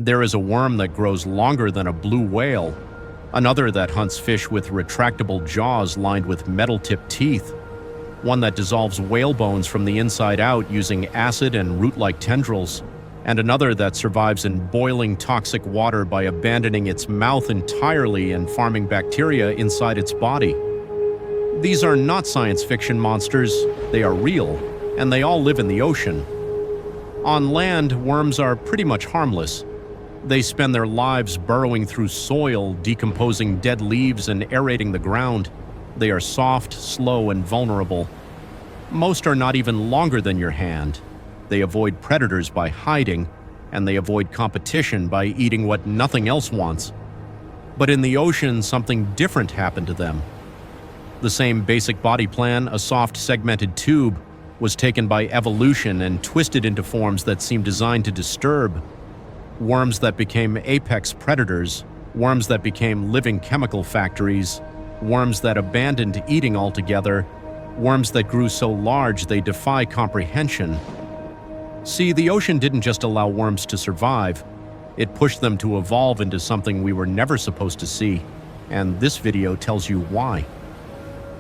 There is a worm that grows longer than a blue whale, another that hunts fish with retractable jaws lined with metal-tipped teeth, one that dissolves whale bones from the inside out using acid and root-like tendrils, and another that survives in boiling toxic water by abandoning its mouth entirely and farming bacteria inside its body. These are not science fiction monsters, they are real, and they all live in the ocean. On land, worms are pretty much harmless. They spend their lives burrowing through soil, decomposing dead leaves and aerating the ground. They are soft, slow, and vulnerable. Most are not even longer than your hand. They avoid predators by hiding, and they avoid competition by eating what nothing else wants. But in the ocean, something different happened to them. The same basic body plan, a soft segmented tube, was taken by evolution and twisted into forms that seem designed to disturb. Worms that became apex predators, worms that became living chemical factories, worms that abandoned eating altogether, worms that grew so large they defy comprehension. See, the ocean didn't just allow worms to survive, it pushed them to evolve into something we were never supposed to see, and this video tells you why.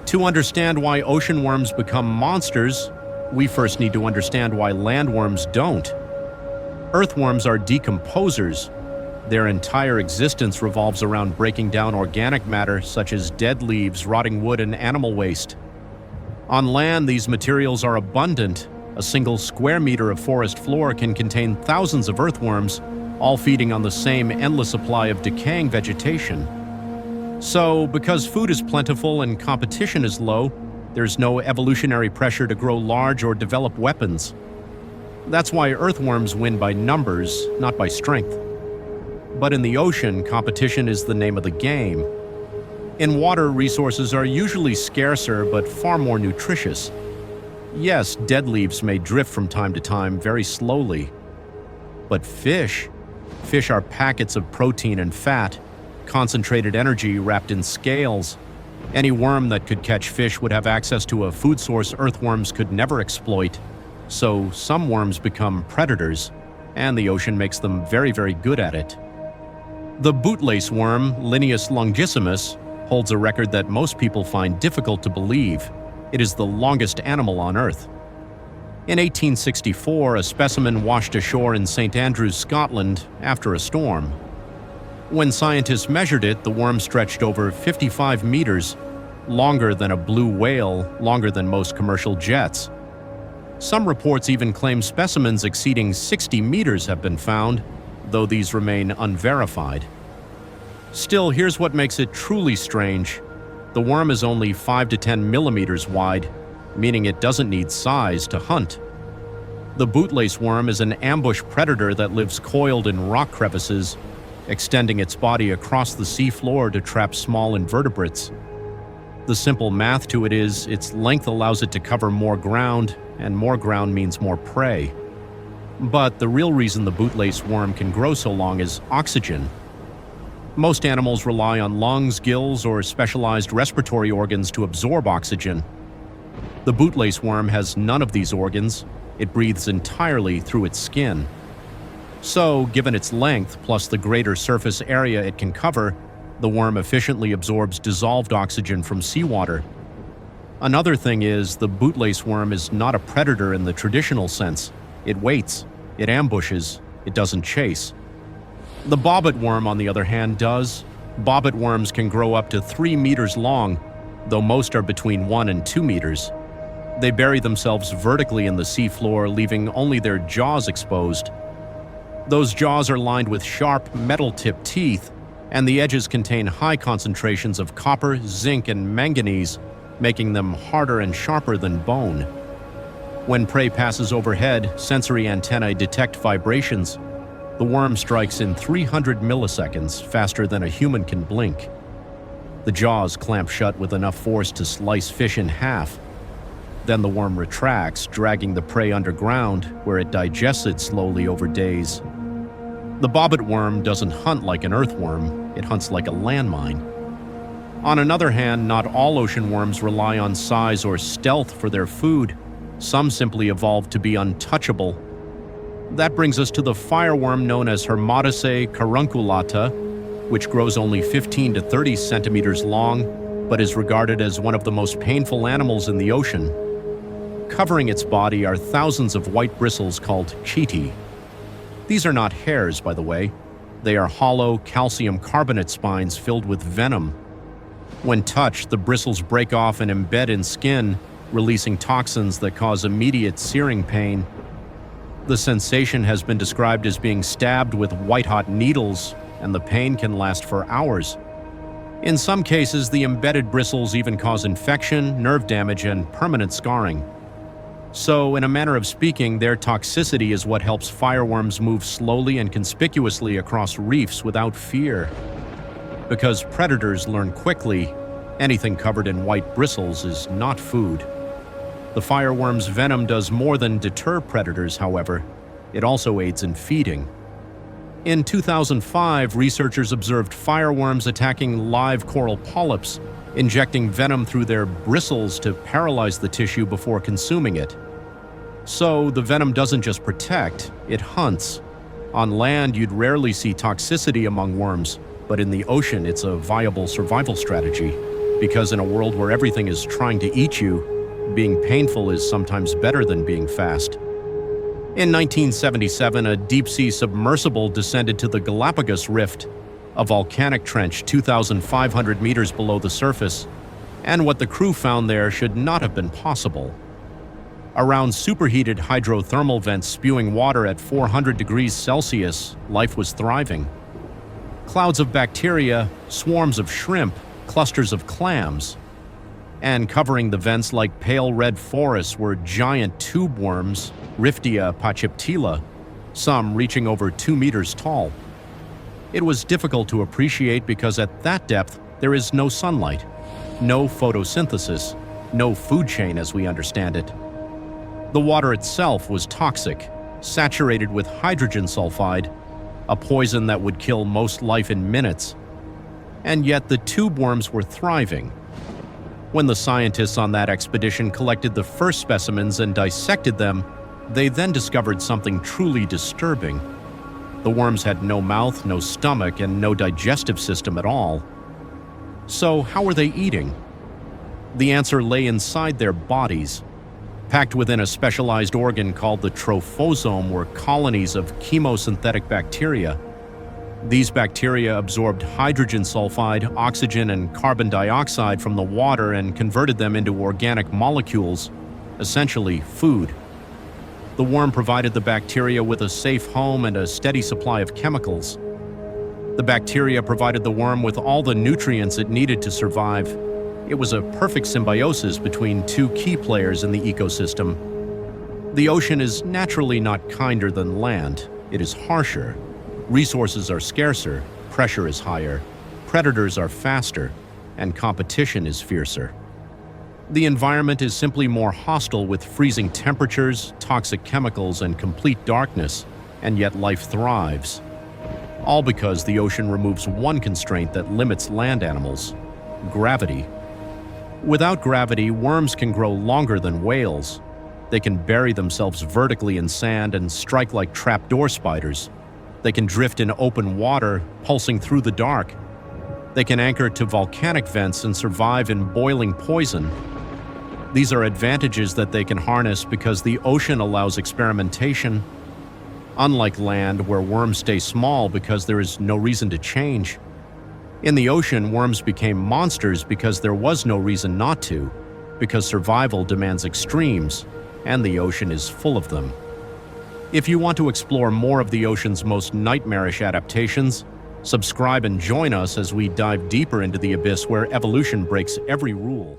To understand why ocean worms become monsters, we first need to understand why landworms don't. Earthworms are decomposers. Their entire existence revolves around breaking down organic matter such as dead leaves, rotting wood, and animal waste. On land, these materials are abundant. A single square meter of forest floor can contain thousands of earthworms, all feeding on the same endless supply of decaying vegetation. So, because food is plentiful and competition is low, there's no evolutionary pressure to grow large or develop weapons. That's why earthworms win by numbers, not by strength. But in the ocean, competition is the name of the game. In water, resources are usually scarcer but far more nutritious. Yes, dead leaves may drift from time to time very slowly. But fish are packets of protein and fat, concentrated energy wrapped in scales. Any worm that could catch fish would have access to a food source earthworms could never exploit. So some worms become predators, and the ocean makes them very, very good at it. The bootlace worm, Lineus longissimus, holds a record that most people find difficult to believe. It is the longest animal on Earth. In 1864, a specimen washed ashore in St. Andrews, Scotland, after a storm. When scientists measured it, the worm stretched over 55 meters, longer than a blue whale, longer than most commercial jets. Some reports even claim specimens exceeding 60 meters have been found, though these remain unverified. Still, here's what makes it truly strange. The worm is only 5 to 10 millimeters wide, meaning it doesn't need size to hunt. The bootlace worm is an ambush predator that lives coiled in rock crevices, extending its body across the sea floor to trap small invertebrates. The simple math to it is, its length allows it to cover more ground, and more ground means more prey. But the real reason the bootlace worm can grow so long is oxygen. Most animals rely on lungs, gills, or specialized respiratory organs to absorb oxygen. The bootlace worm has none of these organs. It breathes entirely through its skin. So, given its length plus the greater surface area it can cover, the worm efficiently absorbs dissolved oxygen from seawater. Another thing is, the bootlace worm is not a predator in the traditional sense. It waits, it ambushes, it doesn't chase. The bobbit worm, on the other hand, does. Bobbit worms can grow up to 3 meters long, though most are between 1 and 2 meters. They bury themselves vertically in the seafloor, leaving only their jaws exposed. Those jaws are lined with sharp, metal-tipped teeth, and the edges contain high concentrations of copper, zinc, and manganese, making them harder and sharper than bone. When prey passes overhead, sensory antennae detect vibrations. The worm strikes in 300 milliseconds, faster than a human can blink. The jaws clamp shut with enough force to slice fish in half. Then the worm retracts, dragging the prey underground, where it digests it slowly over days. The bobbit worm doesn't hunt like an earthworm, it hunts like a landmine. On another hand, not all ocean worms rely on size or stealth for their food. Some simply evolved to be untouchable. That brings us to the fireworm known as Hermataceae carunculata, which grows only 15 to 30 centimeters long, but is regarded as one of the most painful animals in the ocean. Covering its body are thousands of white bristles called chaetae. These are not hairs, by the way. They are hollow calcium carbonate spines filled with venom. When touched, the bristles break off and embed in skin, releasing toxins that cause immediate searing pain. The sensation has been described as being stabbed with white-hot needles, and the pain can last for hours. In some cases, the embedded bristles even cause infection, nerve damage, and permanent scarring. So, in a manner of speaking, their toxicity is what helps fireworms move slowly and conspicuously across reefs without fear. Because predators learn quickly, anything covered in white bristles is not food. The fireworm's venom does more than deter predators, however. It also aids in feeding. In 2005, researchers observed fireworms attacking live coral polyps, injecting venom through their bristles to paralyze the tissue before consuming it. So, the venom doesn't just protect, it hunts. On land, you'd rarely see toxicity among worms, but in the ocean, it's a viable survival strategy. Because in a world where everything is trying to eat you, being painful is sometimes better than being fast. In 1977, a deep-sea submersible descended to the Galapagos Rift, a volcanic trench 2,500 meters below the surface, and what the crew found there should not have been possible. Around superheated hydrothermal vents spewing water at 400 degrees Celsius, life was thriving. Clouds of bacteria, swarms of shrimp, clusters of clams. And covering the vents like pale red forests were giant tube worms, Riftia pachyptila, some reaching over 2 meters tall. It was difficult to appreciate because at that depth there is no sunlight, no photosynthesis, no food chain as we understand it. The water itself was toxic, saturated with hydrogen sulfide, a poison that would kill most life in minutes. And yet the tube worms were thriving. When the scientists on that expedition collected the first specimens and dissected them, they then discovered something truly disturbing. The worms had no mouth, no stomach, and no digestive system at all. So how were they eating? The answer lay inside their bodies. Packed within a specialized organ called the trophosome were colonies of chemosynthetic bacteria. These bacteria absorbed hydrogen sulfide, oxygen, and carbon dioxide from the water and converted them into organic molecules, essentially food. The worm provided the bacteria with a safe home and a steady supply of chemicals. The bacteria provided the worm with all the nutrients it needed to survive. It was a perfect symbiosis between two key players in the ecosystem. The ocean is naturally not kinder than land. It is harsher. Resources are scarcer, pressure is higher, predators are faster, and competition is fiercer. The environment is simply more hostile with freezing temperatures, toxic chemicals, and complete darkness, and yet life thrives. All because the ocean removes one constraint that limits land animals: gravity. Without gravity, worms can grow longer than whales. They can bury themselves vertically in sand and strike like trapdoor spiders. They can drift in open water, pulsing through the dark. They can anchor to volcanic vents and survive in boiling poison. These are advantages that they can harness because the ocean allows experimentation. Unlike land, where worms stay small because there is no reason to change. In the ocean, worms became monsters because there was no reason not to, because survival demands extremes, and the ocean is full of them. If you want to explore more of the ocean's most nightmarish adaptations, subscribe and join us as we dive deeper into the abyss where evolution breaks every rule.